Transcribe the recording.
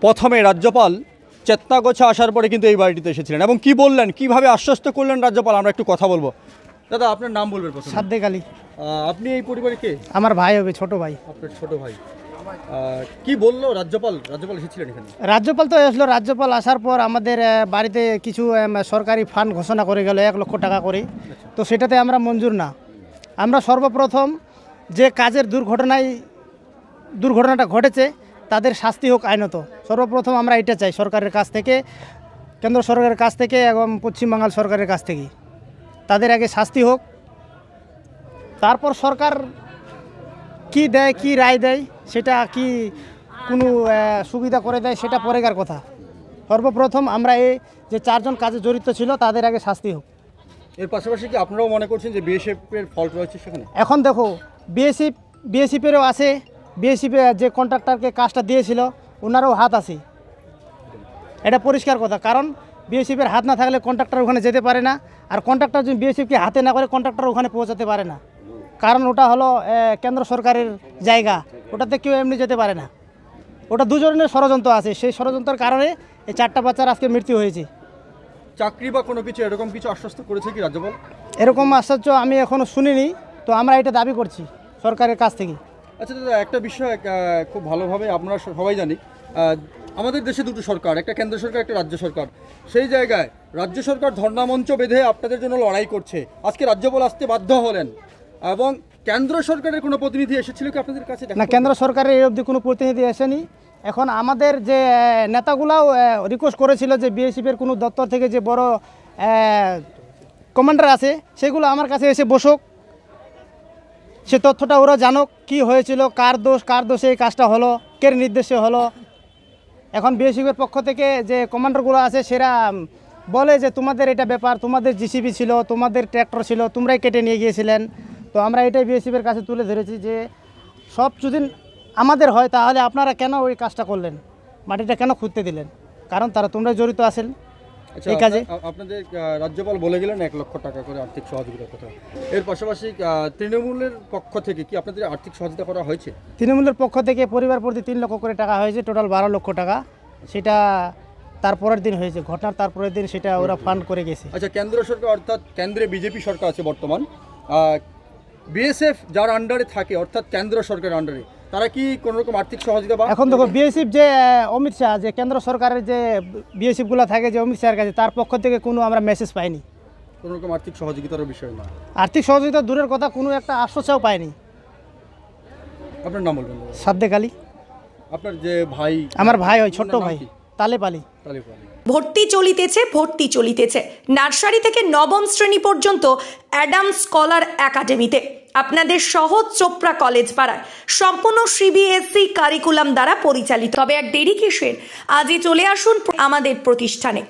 প্রথমে রাজ্যপাল চেতনাগোছা আসার পরে কিন্তু এই বাড়িটিতে এসেছিলেন এবং কি বললেন, কিভাবে আশ্বস্ত করলেন রাজ্যপাল, আমরা একটু কথা বলবো। দাদা, আপনার নাম বলবেন প্রথমে? সাদ্দেক আলী। আপনি এই পরিবারে কে? আমার ভাই হবে, ছোট ভাই। আপনার ছোট ভাই। কি বললো রাজ্যপাল? রাজ্যপাল এসেছিলেন এখানে? রাজ্যপাল তো এসলো। রাজ্যপাল আসার পর আমাদের বাড়িতে কিছু সরকারি ফান্ড ঘোষণা করে গেল 1 লক্ষ টাকা করে। তো সেটাতে আমরা মঞ্জুর না। আমরা সর্বপ্রথম যে কাজের দুর্ঘটনাটা ঘটেছে তাদের শাস্তি হোক আইনত। সর্বপ্রথম আমরা এটা চাই সরকারের কাছ থেকে, কেন্দ্র সরকারের কাছ থেকে এবং পশ্চিমবাংলার সরকারের কাছ থেকে তাদের আগে শাস্তি হোক। তারপর সরকার কি দেয়, কি রায় দেয়, সেটা কি কোনো সুবিধা করে দেয় সেটা পরেকার কথা। সর্বপ্রথম আমরা এই যে 4 জন কাজে জড়িত ছিল তাদের আগে শাস্তি হোক। এর পাশাপাশি কি আপনারাও মনে করছেন যে বিএসএফের ফল্ট রয়েছে সেখানে? এখন দেখো, বিএসএফেরও আছে, বিএসএফের যে কন্ট্রাক্টরকে কাজটা দিয়েছিল ওনারও হাত আছে, এটা পরিষ্কার কথা। কারণ বিএসএফের হাত না থাকলে কন্ট্রাক্টর ওখানে যেতে পারে না, আর কন্ট্রাক্টর যদি বিএসএফকে হাতে না করে কন্ট্রাক্টর ওখানে পৌঁছাতে পারে না। কারণ ওটা হলো কেন্দ্র সরকারের জায়গা, ওটাতে কেউ এমনি যেতে পারে না। ওটা দুজনের ষড়যন্ত্র আছে, সেই ষড়যন্ত্রের কারণে এই 4টা বাচ্চার আজকে মৃত্যু হয়েছে। চাকরি বা কোনো কিছু এরকম কিছু আশ্বস্ত করেছে কি রাজ্যপাল? এরকম আশ্চর্য আমি এখনও শুনিনি, তো আমরা এটা দাবি করছি সরকারের কাছ থেকে। আচ্ছা দাদা, একটা বিষয় খুব ভালোভাবে আপনারা সবাই জানি, আমাদের দেশে দুটো সরকার, একটা কেন্দ্র সরকার, একটা রাজ্য সরকার। সেই জায়গায় রাজ্য সরকার ধর্ণামঞ্চ বেঁধে আপনাদের জন্য লড়াই করছে। আজকে রাজ্যপাল আসতে বাধ্য হলেন এবং কেন্দ্র সরকারের কোনো প্রতিনিধি এসেছিল কি আপনাদের কাছে? না, কেন্দ্র সরকারের এই অবধি কোনো প্রতিনিধি আসেনি। এখন আমাদের যে নেতাগুলাও রিকোয়েস্ট করেছিল যে বিএসএফের কোনো দপ্তর থেকে যে বড় কমান্ডার আছে সেগুলো আমার কাছে এসে বসুক, সে তথ্যটা ওরা জানুক কি হয়েছিল, কার দোষে এই কাজটা হলো, কের নির্দেশে হলো। এখন বিএসএফের পক্ষ থেকে যে কমান্ডারগুলো আছে সেরা বলে যে তোমাদের এটা ব্যাপার, তোমাদের জিসিবি ছিল, তোমাদের ট্র্যাক্টর ছিল, তোমরাই কেটে নিয়ে গিয়েছিলেন। তো আমরা এটাই বিএসএফের কাছে তুলে ধরেছি যে সব যদি আমাদের হয় তাহলে আপনারা কেন ওই কাজটা করলেন, মাটিটা কেন খুঁড়তে দিলেন? কারণ তোমরা জড়িত আছেন এই কাজে। আপনাদের রাজ্যপাল বলে গেলেন 1 লক্ষ টাকা করে আর্থিক সহযোগিতার কথা। এর পাশাপাশি তৃণমূলের পক্ষ থেকে কি আপনাদের আর্থিক সহযোগিতা করা হয়েছে? তৃণমূলের পক্ষ থেকে পরিবার প্রতি 3 লক্ষ করে টাকা হয়েছে, টোটাল 12 লক্ষ টাকা। সেটা তারপরের দিন হয়েছে, ঘটনার তারপরের দিন সেটা ওরা ফান্ড করে গেছে। আচ্ছা, কেন্দ্র সরকার অর্থাৎ কেন্দ্রে বিজেপি সরকার আছে বর্তমান, বিএসএফ যার আন্ডারে থাকে অর্থাৎ কেন্দ্র সরকারের আন্ডারে, তারা কি কোনো রকম আর্থিক সহযোগিতা? এখন দেখো, বিএসএফ যে অমিত শাহ, যে কেন্দ্র সরকারের যে বিএসএফগুলো থাকে যে অমিত শাহের কাছে, তার পক্ষ থেকে কোনো আমরা মেসেজ পাইনি। কোনো রকম আর্থিক সহযোগিতার বিষয় না? আর্থিক সহযোগিতা দূরের কথা, কোনো একটা আশ্বাসও পাইনি। আপনার নাম বলবেন? সাদ্দেক আলী। আপনার যে ভাই? আমার ভাই হয়, ছোট্ট ভাই, তালেব আলী। ভর্তি চলিতেছে নার্সারি থেকে 9ম শ্রেণী পর্যন্ত অ্যাডামস স্কলার একাডেমিতে। আপনাদের সহজ চোপড়া কলেজ পাড়ায় সম্পূর্ণ সিবিএসই কারিকুলাম দ্বারা পরিচালিত। তবে আর দেরি কিসের, আজই চলে আসুন আমাদের প্রতিষ্ঠানে।